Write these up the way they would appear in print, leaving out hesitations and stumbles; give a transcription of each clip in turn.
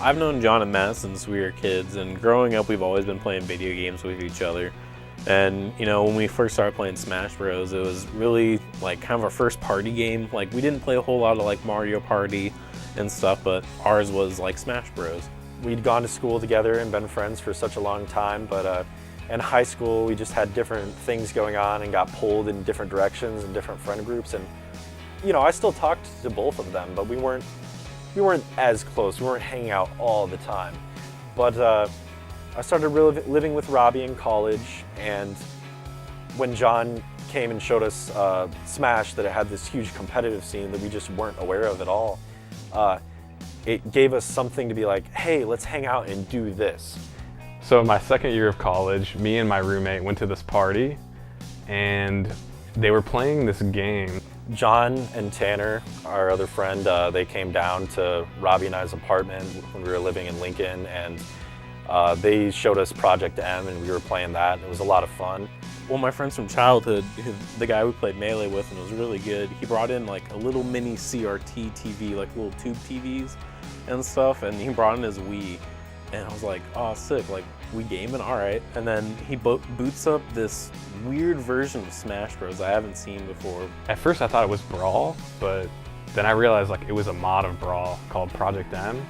I've known John and Matt since we were kids, and growing up we've always been playing video games with each other. And when we first started playing Smash Bros, it was really like kind of our first party game. Like we didn't play a whole lot of like Mario Party and stuff, but ours was like Smash Bros. We'd gone to school together and been friends for such a long time, but in high school we just had different things going on and got pulled in different directions and different friend groups. And I still talked to both of them, but we weren't as close. We weren't hanging out all the time. But I started living with Robbie in college, and when John came and showed us Smash, that it had this huge competitive scene that we just weren't aware of at all, it gave us something to be like, hey, let's hang out and do this. So my second year of college, me and my roommate went to this party, and they were playing this game. John and Tanner, our other friend, they came down to Robbie and I's apartment when we were living in Lincoln, and they showed us Project M, and we were playing that. It was a lot of fun. One of my friends from childhood, the guy we played Melee with and was really good, he brought in like a little mini CRT TV, like little tube TVs and stuff, and he brought in his Wii. And I was like, oh, sick, like, we gaming? All right. And then he boots up this weird version of Smash Bros. I haven't seen before. At first I thought it was Brawl, but then I realized like it was a mod of Brawl called Project M.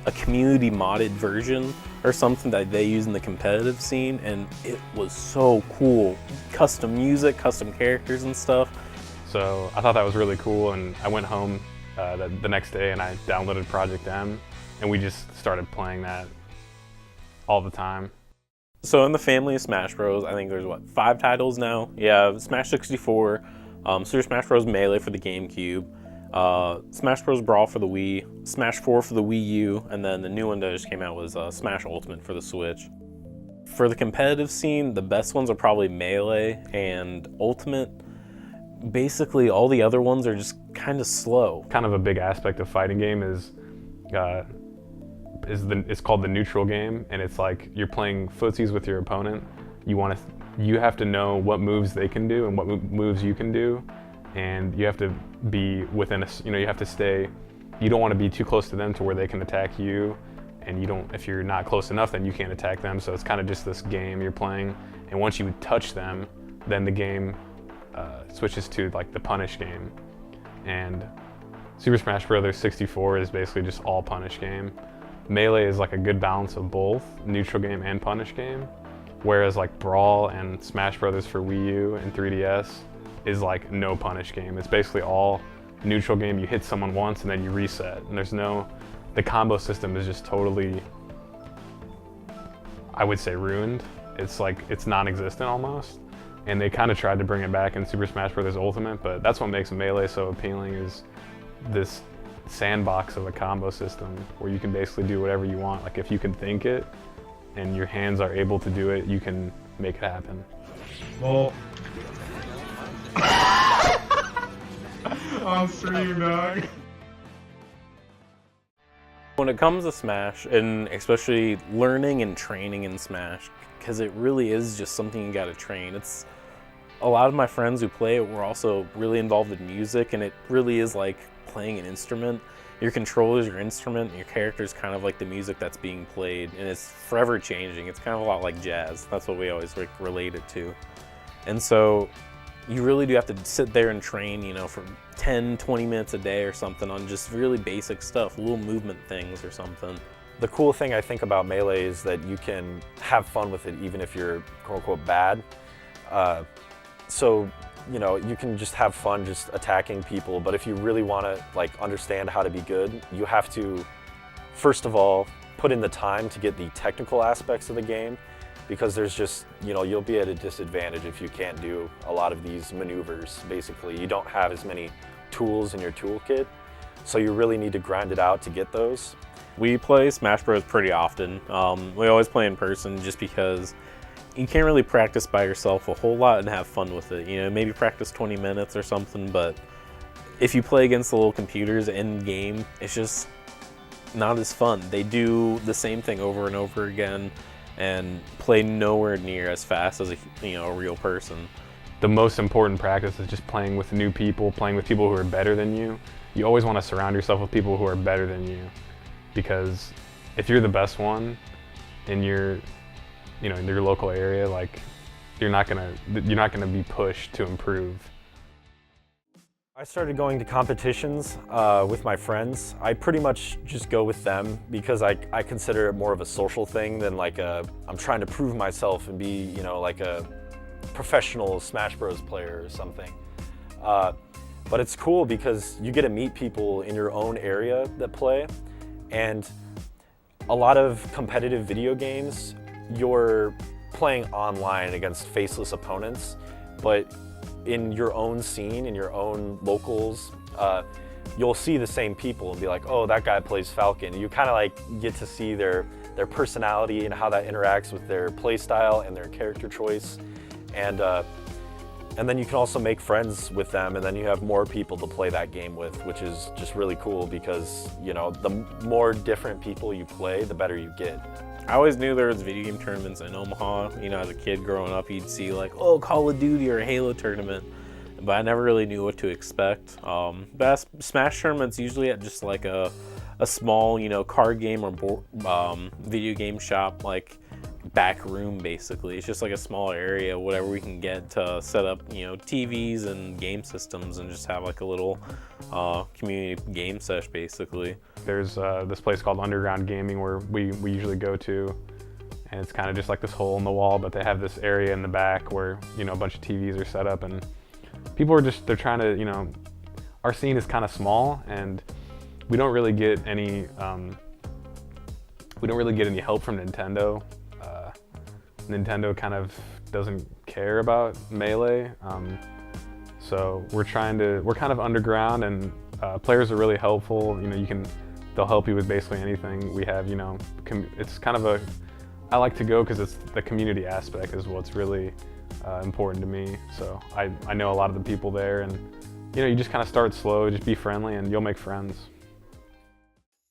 A community modded version or something that they use in the competitive scene, and it was so cool. Custom music, custom characters and stuff. So I thought that was really cool, and I went home the next day and I downloaded Project M, and we just started playing that all the time. So in the family of Smash Bros, I think there's 5 titles now? Yeah, Smash 64, Super Smash Bros. Melee for the GameCube, Smash Bros. Brawl for the Wii, Smash 4 for the Wii U, and then the new one that just came out was Smash Ultimate for the Switch. For the competitive scene, the best ones are probably Melee and Ultimate. Basically, all the other ones are just kind of slow. Kind of a big aspect of fighting game is it's called the neutral game, and it's like you're playing footsies with your opponent. You have to know what moves they can do and what moves you can do, and you have to be within you have to stay. You don't want to be too close to them to where they can attack you, and if you're not close enough, then you can't attack them. So it's kind of just this game you're playing, and once you touch them, then the game switches to like the punish game. And Super Smash Bros. 64 is basically just all punish game. Melee is like a good balance of both, neutral game and punish game, whereas like Brawl and Smash Brothers for Wii U and 3DS is like no punish game. It's basically all neutral game. You hit someone once and then you reset, and the combo system is just totally, I would say, ruined. It's like, it's non-existent almost, and they kind of tried to bring it back in Super Smash Bros. Ultimate, but that's what makes Melee so appealing, is this sandbox of a combo system where you can basically do whatever you want. Like if you can think it and your hands are able to do it, you can make it happen. Well, on stream, dog. When it comes to Smash, and especially learning and training in Smash, because it really is just something you gotta train. It's a lot of my friends who play it were also really involved in music, and it really is like playing an instrument. Your controller is your instrument, and your character is kind of like the music that's being played, and it's forever changing. It's kind of a lot like jazz. That's what we always relate it to. And so you really do have to sit there and train, for 10, 20 minutes a day or something on just really basic stuff, little movement things or something. The cool thing I think about Melee is that you can have fun with it even if you're quote unquote bad. So you can just have fun just attacking people, but if you really want to like understand how to be good, you have to, first of all, put in the time to get the technical aspects of the game, because there's just, you'll be at a disadvantage if you can't do a lot of these maneuvers. Basically, you don't have as many tools in your toolkit, so you really need to grind it out to get those. We play Smash Bros. Pretty often. We always play in person just because you can't really practice by yourself a whole lot and have fun with it. Maybe practice 20 minutes or something, but if you play against the little computers in game, it's just not as fun. They do the same thing over and over again and play nowhere near as fast as a real person. The most important practice is just playing with new people, playing with people who are better than you. You always want to surround yourself with people who are better than you. because if you're the best one in your, in your local area, like you're not gonna be pushed to improve. I started going to competitions with my friends. I pretty much just go with them because I consider it more of a social thing than like I'm trying to prove myself and be, like a professional Smash Bros player or something. But it's cool because you get to meet people in your own area that play, and a lot of competitive video games, you're playing online against faceless opponents, but in your own scene, in your own locals, you'll see the same people and be like, oh, that guy plays Falcon. You kind of like get to see their personality and how that interacts with their play style and their character choice. And then you can also make friends with them, and then you have more people to play that game with, which is just really cool because, the more different people you play, the better you get. I always knew there was video game tournaments in Omaha. As a kid growing up, you'd see like, oh, Call of Duty or a Halo tournament, but I never really knew what to expect. But Smash tournaments usually at just like a small, card game or video game shop, like back room basically. It's just like a small area, whatever we can get to set up, TVs and game systems and just have like a little community game sesh basically. There's this place called Underground Gaming where we usually go to, and it's kind of just like this hole in the wall, but they have this area in the back where, a bunch of TVs are set up, and people are they're trying to, our scene is kind of small, and we don't really get any help from Nintendo. Nintendo kind of doesn't care about Melee, so we're kind of underground, and players are really helpful. They'll help you with basically anything. We have, it's kind of I like to go because it's the community aspect is what's really important to me. So I know a lot of the people there, and you just kind of start slow, just be friendly, and you'll make friends.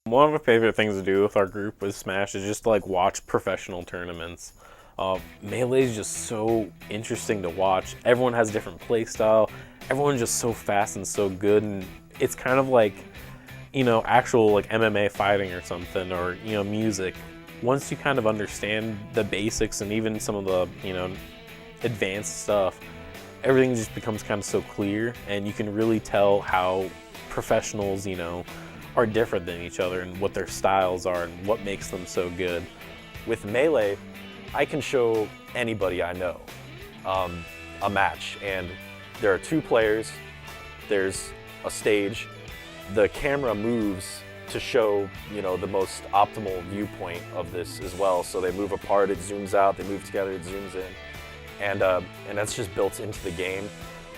One of my favorite things to do with our group with Smash is just to like watch professional tournaments. Melee is just so interesting to watch. Everyone has a different play style. Everyone's just so fast and so good, and it's kind of like, actual like MMA fighting or something, or music. Once you kind of understand the basics and even some of the advanced stuff, everything just becomes kind of so clear, and you can really tell how professionals are different than each other and what their styles are and what makes them so good. With Melee, I can show anybody I know a match, and there are two players, there's a stage, the camera moves to show the most optimal viewpoint of this as well. So they move apart, it zooms out, they move together, it zooms in, and that's just built into the game.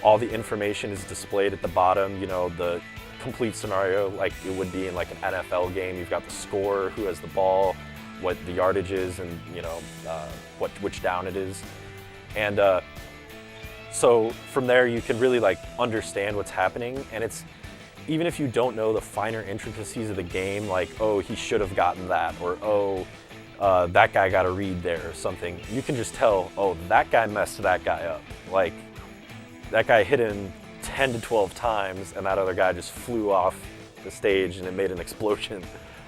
All the information is displayed at the bottom, the complete scenario like it would be in like an NFL game. You've got the score, who has the ball, what the yardage is, and which down it is, and so from there you can really like understand what's happening. And it's, even if you don't know the finer intricacies of the game, like, oh, he should have gotten that, or oh, that guy got a read there or something, you can just tell, oh, that guy messed that guy up. Like, that guy hit him 10 to 12 times and that other guy just flew off the stage and it made an explosion.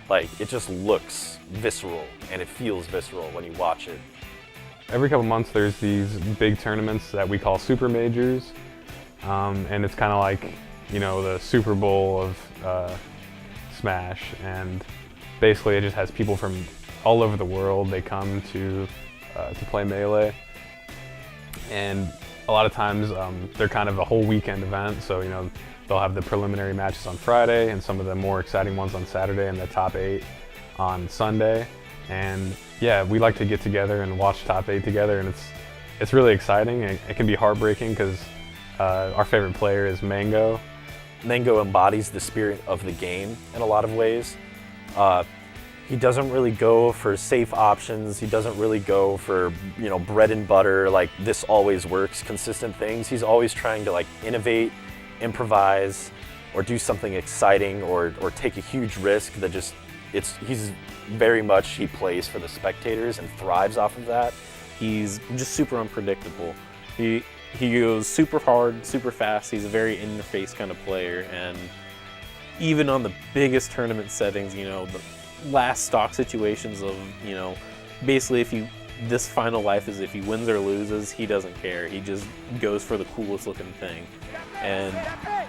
Like, it just looks visceral and it feels visceral when you watch it. Every couple months there's these big tournaments that we call super majors, and it's kind of like, the Super Bowl of Smash, and basically it just has people from all over the world. They come to play Melee, and a lot of times they're kind of a whole weekend event, so they'll have the preliminary matches on Friday and some of the more exciting ones on Saturday and the top 8 on Sunday. And yeah, we like to get together and watch top 8 together, and it's really exciting. It can be heartbreaking because our favorite player is Mango. Mango embodies the spirit of the game in a lot of ways. He doesn't really go for safe options. He doesn't really go for, bread and butter, like this always works, consistent things. He's always trying to like innovate, improvise, or do something exciting, or take a huge risk that just, he's very much, he plays for the spectators and thrives off of that. He's just super unpredictable. He goes super hard, super fast. He's a very in-the-face kind of player, and even on the biggest tournament settings, last stock situations of, you know, basically this final life is if he wins or loses, he doesn't care. He just goes for the coolest looking thing. And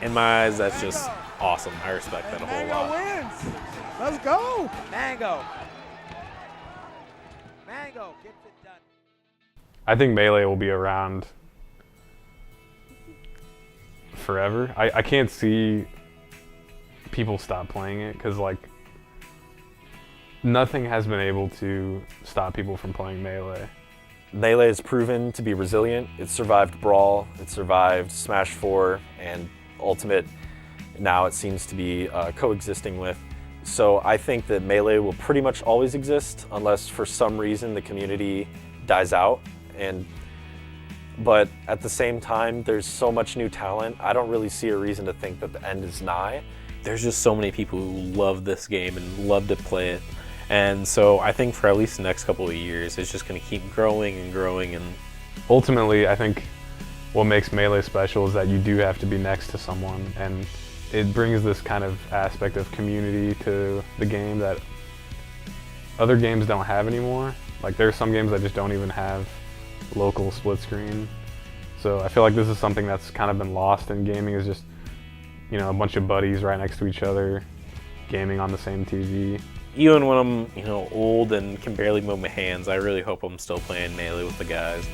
in my eyes, that's just awesome. I respect that a whole lot. Mango wins. Let's go. Mango. Mango gets it done. I think Melee will be around forever. I can't see people stop playing it because, like, nothing has been able to stop people from playing Melee. Melee has proven to be resilient. It survived Brawl, it survived Smash 4, and Ultimate. Now it seems to be coexisting with. So I think that Melee will pretty much always exist unless for some reason the community dies out. But at the same time, there's so much new talent. I don't really see a reason to think that the end is nigh. There's just so many people who love this game and love to play it. And so I think for at least the next couple of years, it's just going to keep growing and growing. And ultimately, I think what makes Melee special is that you do have to be next to someone, and it brings this kind of aspect of community to the game that other games don't have anymore. Like, there are some games that just don't even have local split screen. So I feel like this is something that's kind of been lost in gaming, is just, you know, a bunch of buddies right next to each other, gaming on the same TV. Even when I'm, you know, old and can barely move my hands, I really hope I'm still playing Melee with the guys.